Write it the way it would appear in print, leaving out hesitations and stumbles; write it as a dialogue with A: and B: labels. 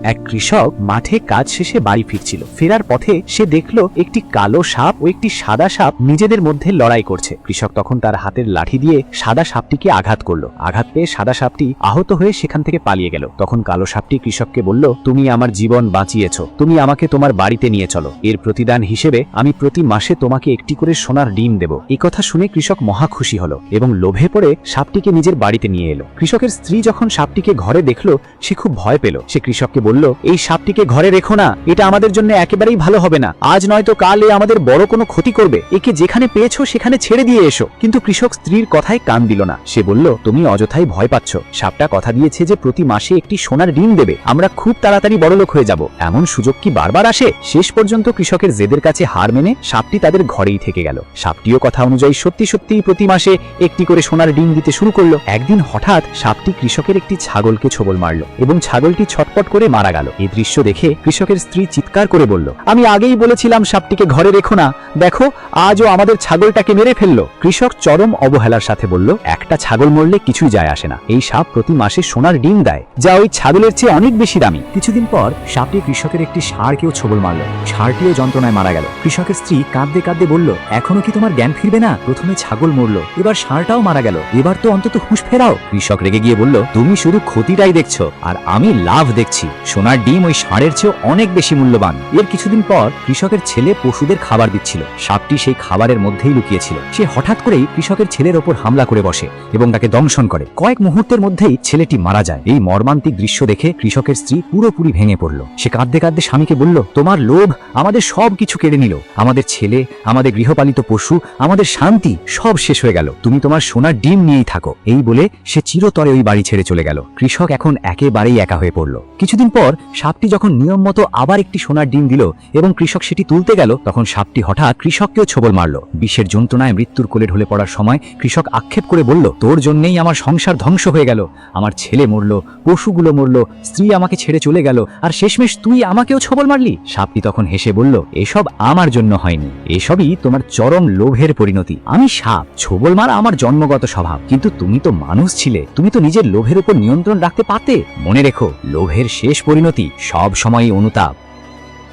A: এক কৃষক মাঠে কাজ শেষে বাড়ি ফিরছিল। ফেরার পথে সে দেখল একটি কালো সাপ ও একটি সাদা সাপ নিজেদের মধ্যে লড়াই করছে। কৃষক তখন তার হাতের লাঠি দিয়ে সাদা সাপটিকে আঘাত করলো। আঘাত পেয়ে সাদা সাপটি আহত হয়ে সেখান থেকে পালিয়ে গেল। তখন কালো সাপটি কৃষককে বলল, তুমি আমার জীবন বাঁচিয়েছ, তুমি আমাকে তোমার বাড়িতে নিয়ে চলো। এর প্রতিদান হিসেবে আমি প্রতি মাসে তোমাকে একটি করে সোনার ডিম দেব। এই কথা শুনে কৃষক মহা খুশি হলো এবং লোভে পড়ে সাপটিকে নিজের বাড়িতে নিয়ে এলো। কৃষকের স্ত্রী যখন সাপটিকে ঘরে দেখলো সে খুব ভয় পেল। সে কৃষককে বলল, এই সাপটিকে ঘরে রেখো না, এটা আমাদের জন্য একেবারেই ভালো হবে না। আজ নয়তো কাল এ আমাদের বড় কোনো ক্ষতি করবে। একে যেখানে পেয়েছো সেখানে ছেড়ে দিয়ে এসো। কিন্তু কৃষক স্ত্রীর কথায় কান দিল না। সে বলল, তুমি অযথাই ভয় পাচ্ছ। সাপটা কথা দিয়েছে যে প্রতি মাসে একটি সোনার ডিম দেবে। আমরা খুব তাড়াতাড়ি বড়লোক হয়ে যাব। এমন সুযোগ কি বারবার আসে? শেষ পর্যন্ত কৃষকের জেদের কাছে হার মেনে সাপটি তাদের ঘরেই থেকে গেল। সাপটিও কথা অনুযায়ী সত্যি সত্যিই প্রতি মাসে একটি করে সোনার ডিম দিতে শুরু করলো। একদিন হঠাৎ সাপটি কৃষকের একটি ছাগলকে ছোবল মারল এবং ছাগলটি ছটপট করে মারা গেল। এই দৃশ্য দেখে কৃষকের স্ত্রী চিৎকার করে বলল, আমি আগেই বলেছিলাম সাপটিকে ঘরে রেখো না, দেখো আজও আমাদের ছাগলটাকে মেরে ফেললো। কৃষক চরম অবহেলার সাথে বলল, একটা ছাগল মরলে কিছুই যায় আসে না। এই সাপ প্রতি মাসে সোনার ডিম দেয়, যা ওই ছাগলের চেয়ে অনেক বেশি দামি। কিছুদিন পর সাপটি কৃষকের একটি ষাঁড়কেও ছোবল মারল। ষাঁড়টিও যন্ত্রণায় মারা গেল। কৃষকের স্ত্রী কাঁদতে কাঁদতে বলল, এখনো কি তোমার জ্ঞান ফিরবে না? প্রথমে ছাগল মরলো, এবার ষাঁড়টাও মারা গেল, এবার তো অন্তত হুঁশ ফেরাও। কৃষক রেগে গিয়ে বলল, তুমি শুধু ক্ষতিটাই দেখছো আর আমি লাভ দেখছি। সোনার ডিম ওই ষাঁড়ের চেয়েও অনেক বেশি মূল্যবান। এর কিছুদিন পর কৃষকের ছেলে পশুদের খাবার দিচ্ছিল। সাপটি সেই খাবারের মধ্যেই লুকিয়েছিল। সে হঠাৎ করেই কৃষকের ছেলের ওপর হামলা করে বসে এবং তাকে দংশন করে। কয়েক মুহূর্তের মধ্যেই ছেলেটি মারা যায়। এই মর্মান্তিক দৃশ্য দেখে কৃষকের স্ত্রী পুরোপুরি ভেঙে পড়ল। সে কাঁদতে কাঁদতে স্বামীকে বলল, তোমার লোভ আমাদের সব কিছু কেড়ে নিল। আমাদের ছেলে, আমাদের গৃহপালিত পশু, আমাদের শান্তি সব শেষ হয়ে গেল। তুমি তোমার সোনার ডিম নিয়েই থাকো। এই বলে সে চিরতরে ওই বাড়ি ছেড়ে চলে গেল। কৃষক এখন একেবারেই একা হয়ে পড়ল। কিছুদিন পর সাপটি যখন নিয়ম মতো আবার একটি সোনার ডিম দিল এবং কৃষক সেটি তুলতে গেল, তখন সাপটি হঠাৎ কৃষককেও ছোবল মারল। বিষের যন্ত্রণায় মৃত্যুর কোলে ঢলে পড়ার সময় কৃষক আক্ষেপ করে বলল, তোর জন্যেই আমার সংসার ধ্বংস হয়ে গেল। আমার ছেলে মরল, পশুগুলো মরল, স্ত্রী আমাকে ছেড়ে চলে গেল, আর শেষমেশ তুই আমাকেও ছোবল মারলি। সাপটি তখন হেসে বলল, এসব আমার জন্য হয়নি, এসবই তোমার চরম লোভের পরিণতি। আমি সাপ, ছোবল মারা আমার জন্মগত স্বভাব, কিন্তু তুমি তো মানুষ ছিলে, তুমি তো নিজের লোভের উপর নিয়ন্ত্রণ রাখতে পারতে। মনে রেখো, লোভের শেষ পরিণতি সব সময়ই অনুতাপ।